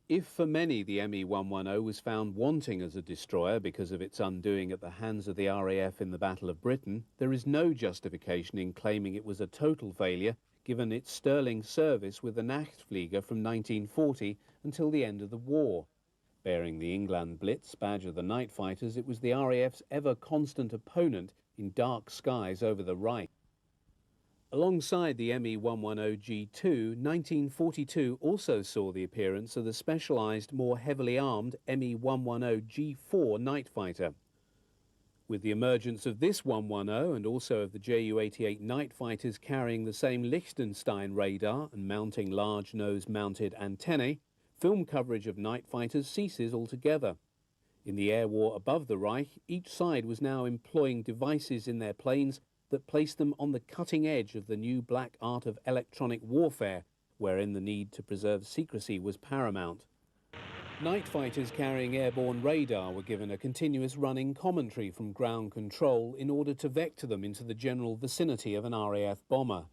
If for many the ME-110 was found wanting as a destroyer because of its undoing at the hands of the RAF in the Battle of Britain, there is no justification in claiming it was a total failure given its sterling service with the Nachtflieger from 1940 until the end of the war. Bearing the England Blitz badge of the night fighters, it was the RAF's ever-constant opponent in dark skies over the Reich. Alongside the ME-110G2, 1942 also saw the appearance of the specialised, more heavily armed ME-110G4 night fighter. With the emergence of this 110 and also of the Ju-88 night fighters carrying the same Liechtenstein radar and mounting large nose-mounted antennae, film coverage of night fighters ceases altogether. In the air war above the Reich, each side was now employing devices in their planes that placed them on the cutting edge of the new black art of electronic warfare, wherein the need to preserve secrecy was paramount. Night fighters carrying airborne radar were given a continuous running commentary from ground control in order to vector them into the general vicinity of an RAF bomber.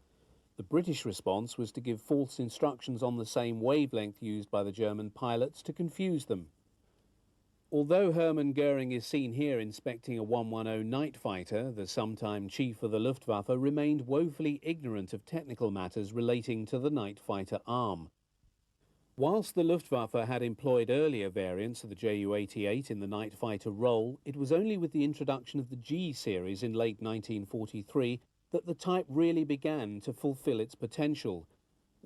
The British response was to give false instructions on the same wavelength used by the German pilots to confuse them. Although Hermann Goering is seen here inspecting a 110 night fighter, the sometime chief of the Luftwaffe remained woefully ignorant of technical matters relating to the night fighter arm. Whilst the Luftwaffe had employed earlier variants of the Ju-88 in the night fighter role, it was only with the introduction of the G series in late 1943 that the type really began to fulfill its potential.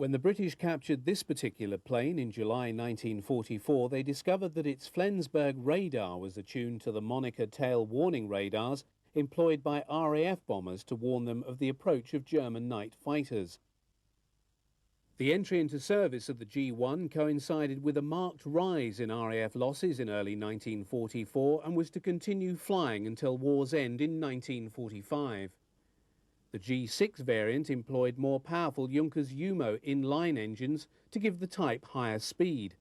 When the British captured this particular plane in July 1944, they discovered that its Flensburg radar was attuned to the Moniker tail warning radars employed by RAF bombers to warn them of the approach of German night fighters. The entry into service of the G1 coincided with a marked rise in RAF losses in early 1944 and was to continue flying until war's end in 1945. The G6 variant employed more powerful Junkers Umo inline engines to give the type higher speed.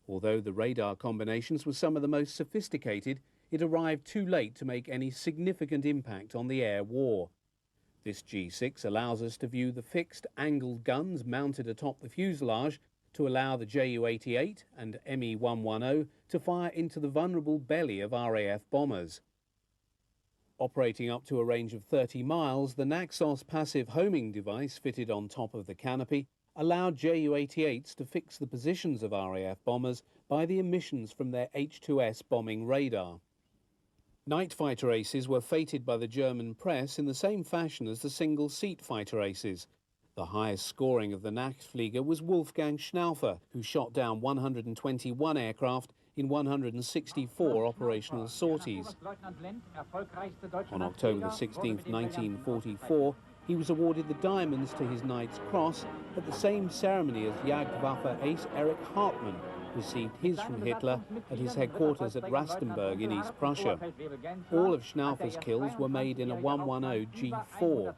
Although the radar combinations were some of the most sophisticated, it arrived too late to make any significant impact on the air war. This G6 allows us to view the fixed angled guns mounted atop the fuselage to allow the Ju-88 and ME-110 to fire into the vulnerable belly of RAF bombers. Operating up to a range of 30 miles, the Naxos passive homing device fitted on top of the canopy allowed Ju-88s to fix the positions of RAF bombers by the emissions from their H-2S bombing radar. Night fighter aces were fated by the German press in the same fashion as the single-seat fighter aces. The highest scoring of the Nachtflieger was Wolfgang Schnaufer, who shot down 121 aircraft in 164 operational sorties. On October 16, 1944, he was awarded the Diamonds to his Knight's Cross at the same ceremony as Jagdwaffe ace Erich Hartmann received his from Hitler at his headquarters at Rastenburg in East Prussia. All of Schnaufer's kills were made in a 110G4.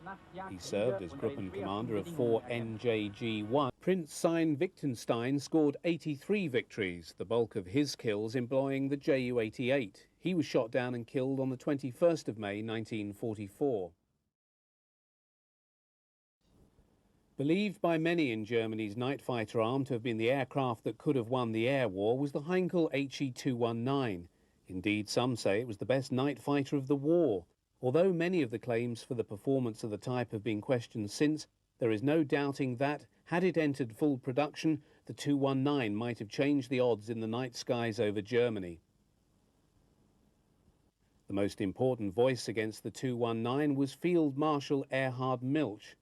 He served as Gruppencommander of 4 NJG1. Prince Sein Wittgenstein scored 83 victories, the bulk of his kills employing the Ju-88. He was shot down and killed on the 21st of May 1944. Believed by many in Germany's night fighter arm to have been the aircraft that could have won the air war was the Heinkel HE-219. Indeed, some say it was the best night fighter of the war. Although many of the claims for the performance of the type have been questioned since, there is no doubting that, had it entered full production, the 219 might have changed the odds in the night skies over Germany. The most important voice against the 219 was Field Marshal Erhard Milch.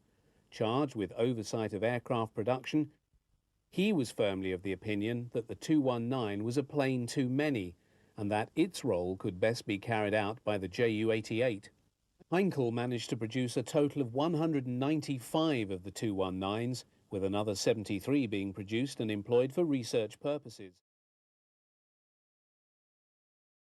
Charged with oversight of aircraft production, he was firmly of the opinion that the 219 was a plane too many and that its role could best be carried out by the Ju-88. Heinkel managed to produce a total of 195 of the 219s, with another 73 being produced and employed for research purposes.